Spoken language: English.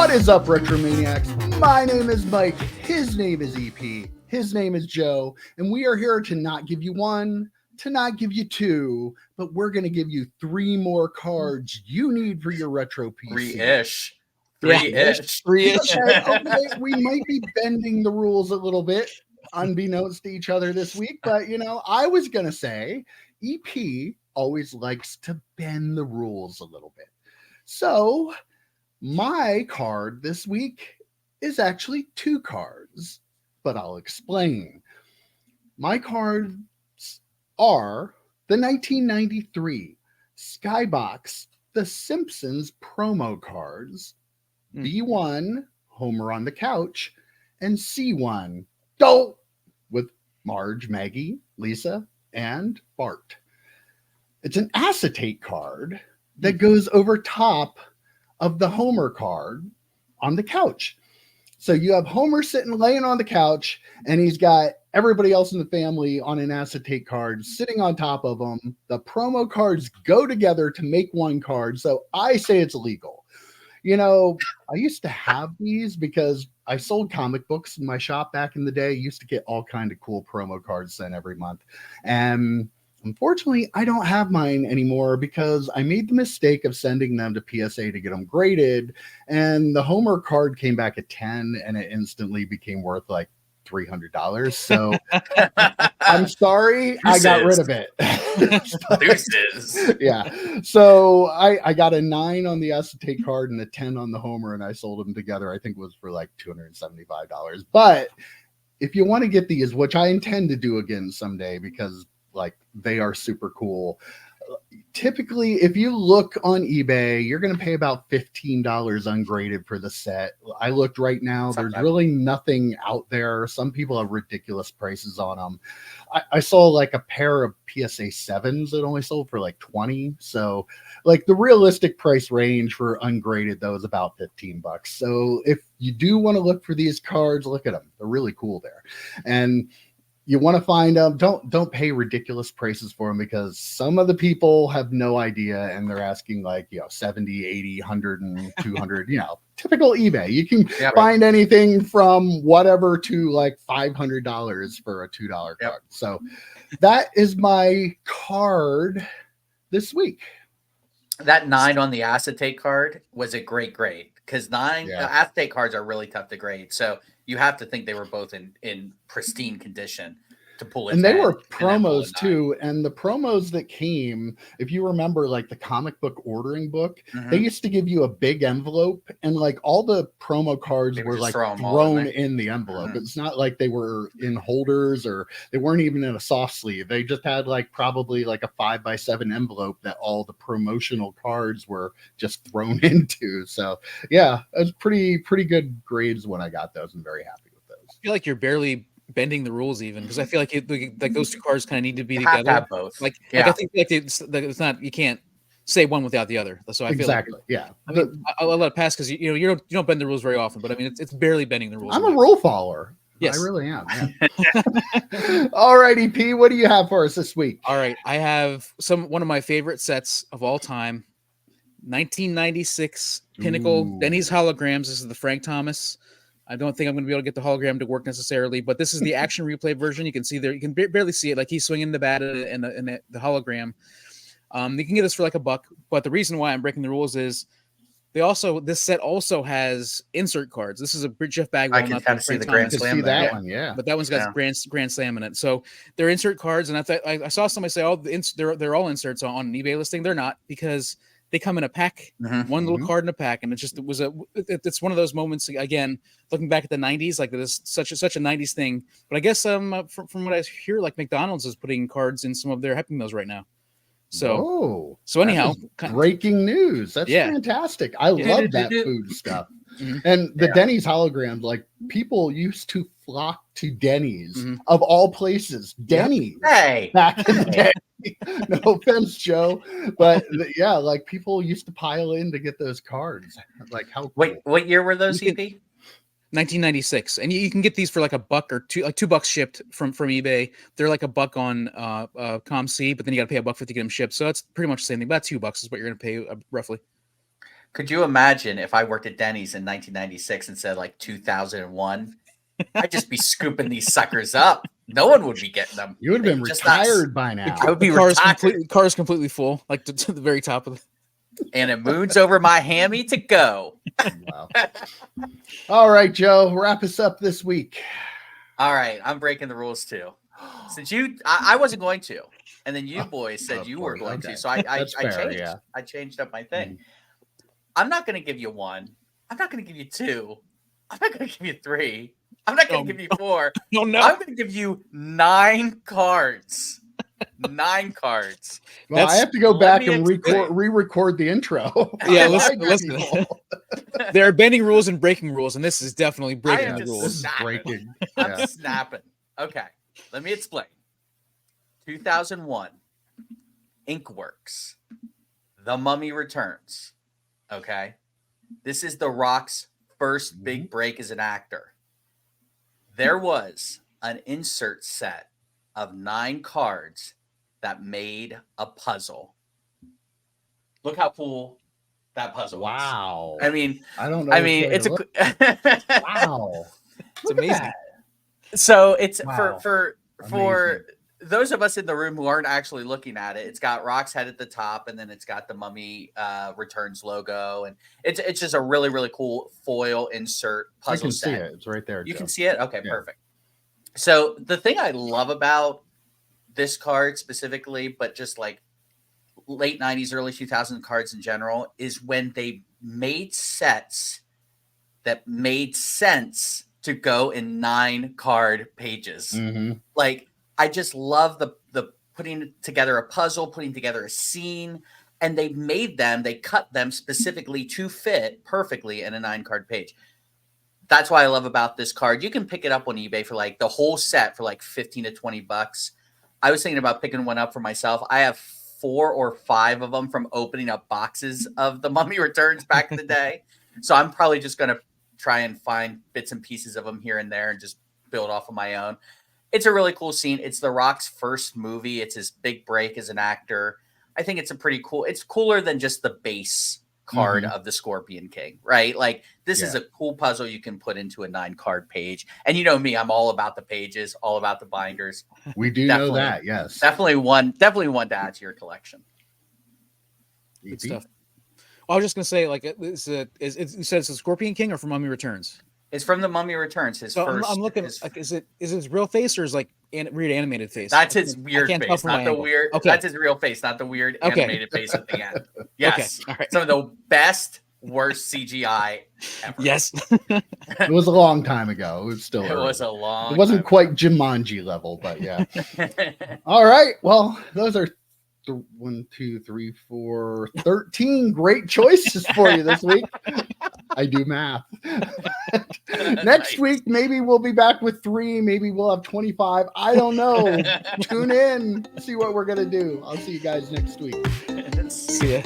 What is up, Retromaniacs? My name is Mike. His name is EP. His name is Joe. And we are here to not give you one, to not give you two, but we're going to give you three more cards you need for your retro PC. Three-ish. Okay, we might be bending the rules a little bit, unbeknownst to each other this week, but I was going to say EP always likes to bend the rules a little bit. So my card this week is actually two cards, but I'll explain. My cards are the 1993 Skybox The Simpsons promo cards, B1, Homer on the Couch, and C1, Go, with Marge, Maggie, Lisa, and Bart. It's an acetate card that goes over top of the Homer card on the couch. So you have Homer laying on the couch, and he's got everybody else in the family on an acetate card sitting on top of him. The promo cards go together to make one card. So I say it's illegal. I used to have these because I sold comic books in my shop back in the day. I used to get all kind of cool promo cards sent every month. And unfortunately, I don't have mine anymore because I made the mistake of sending them to PSA to get them graded. And the Homer card came back at 10 and it instantly became worth like $300. So I'm sorry, I got rid of it. Yeah. So I got a 9 on the acetate card and a 10 on the Homer, and I sold them together. I think it was for like $275. But if you want to get these, which I intend to do again someday because they are super cool. Typically, if you look on eBay, you're going to pay about $15 ungraded for the set. I looked right now. There's really nothing out there. Some people have ridiculous prices on them. I saw like a pair of PSA 7s that only sold for like 20. So the realistic price range for ungraded, though, is about $15. So if you do want to look for these cards, look at them. They're really cool there. And you want to find them, don't pay ridiculous prices for them because some of the people have no idea and they're asking 70, 80, 100 and 200, typical eBay. You can find anything from whatever to like $500 for a $2 card. So that is my card this week. That 9 on the acetate card was a great grade because acetate cards are really tough to grade. So you have to think they were both in pristine condition to pull it. And they were promos too. And the promos that came, if you remember, the comic book ordering book, they used to give you a big envelope, and all the promo cards were thrown in the envelope. It's not like they were in holders or they weren't even in a soft sleeve. They just had probably a 5x7 envelope that all the promotional cards were just thrown into. So yeah, it was pretty good grades when I got those. I'm very happy with those. I feel like you're barely bending the rules even because I feel like those two cards kind of need to be together. Have both. I think it's not, you can't say one without the other. So I feel I'll let it pass because you don't bend the rules very often, but I mean it's barely bending the rules. I'm a rule follower. Yes, I really am. Yeah. All righty, P, what do you have for us this week? All right, I have one of my favorite sets of all time, 1996 Pinnacle Denny's holograms. This is the Frank Thomas. I don't think I'm going to be able to get the hologram to work necessarily, but this is the action replay version. You can see there, you can barely see it. He's swinging the bat and the hologram. You can get this for $1, but the reason why I'm breaking the rules is this set also has insert cards. This is a Jeff Bagwell. I can kind of see the Grand Slam. See that one, yeah. But that one's got Grand Slam in it. So they're insert cards, and I saw somebody say, "Oh, they're all inserts on an eBay listing." They're not, because they come in a pack, one little card in a pack, and it's one of those moments again. Looking back at the '90s, this such a '90s thing. But I guess from what I hear, McDonald's is putting cards in some of their Happy Meals right now. So anyhow, breaking news. That's fantastic. I love that food stuff. And the Denny's holograms, people used to flock to Denny's of all places. Denny's back in the day. No offense, Joe, but people used to pile in to get those cards. How cool. Wait, what year were those, EP? 1996, and you can get these for $1 or $2 shipped from eBay. They're $1 on ComC, but then you got to pay $1.50 to get them shipped. So that's pretty much the same thing. About $2 is what you're going to pay roughly. Could you imagine if I worked at Denny's in 1996 and said like 2001? I'd just be scooping these suckers up. No one would be getting them. You would have been retired by now. I would be car's completely full, like to the very top of the. And it moons over my hammy to go. Wow. All right, Joe, wrap us up this week. All right, I'm breaking the rules too. Since I wasn't going to, and then you boys said you were going to, so I changed. Yeah. I changed up my thing. I'm not going to give you 1. I'm not going to give you 2. I'm not going to give you 3. I'm not going to give you 4. No. I'm going to give you 9 cards. 9 cards. Well, I have to go back and re-record the intro. Yeah, listen. There are bending rules and breaking rules, and this is definitely breaking the rules. This is breaking. I'm snapping. Okay, let me explain. 2001, Inkworks, The Mummy Returns. Okay, this is The Rock's first big break as an actor. There was an insert set of 9 cards that made a puzzle. Look how cool that puzzle is. Wow. I mean, I don't know. I mean, it's wow. It's amazing. So it's for those of us in the room who aren't actually looking at it. It's got Rock's head at the top, and then it's got the Mummy Returns logo, and it's just a really, really cool foil insert puzzle set. See it. It's right there. You can see it. Okay, perfect. So the thing I love about this card specifically, but just like late 90s, early 2000s cards in general, is when they made sets that made sense to go in 9 card pages. Mm-hmm. Like, I just love the putting together a puzzle, putting together a scene, and they cut them specifically to fit perfectly in a 9 card page. That's why I love about this card. You can pick it up on eBay for like the whole set for like $15 to $20. I was thinking about picking one up for myself. I have 4 or 5 of them from opening up boxes of the Mummy Returns back in the day. So I'm probably just going to try and find bits and pieces of them here and there and just build off of my own. It's a really cool scene. It's The Rock's first movie. It's his big break as an actor. I think it's it's cooler than just the base card of the Scorpion King, right? Like, this is a cool puzzle you can put into a 9 card page. And you know me, I'm all about the pages, all about the binders. We do know that, yes. Definitely one to add to your collection. Good stuff. Well, I was just gonna say, like, you said it's a Scorpion King or from Mummy Returns? It's from the Mummy Returns. His first. I'm looking. Like, is it his real face or is like weird animated face? That's his weird face, not the weird. Okay. That's his real face, not the weird animated face at the end. Yes. Okay. All right. Some of the worst CGI ever. Yes. It was a long time ago. It was still. It was a long. It wasn't quite Jumanji level, but yeah. All right. Well, those are 1, 2, 3, 4, 13 great choices for you this week. I do math. Next week, maybe we'll be back with 3. Maybe we'll have 25. I don't know. Tune in. See what we're going to do. I'll see you guys next week. See ya.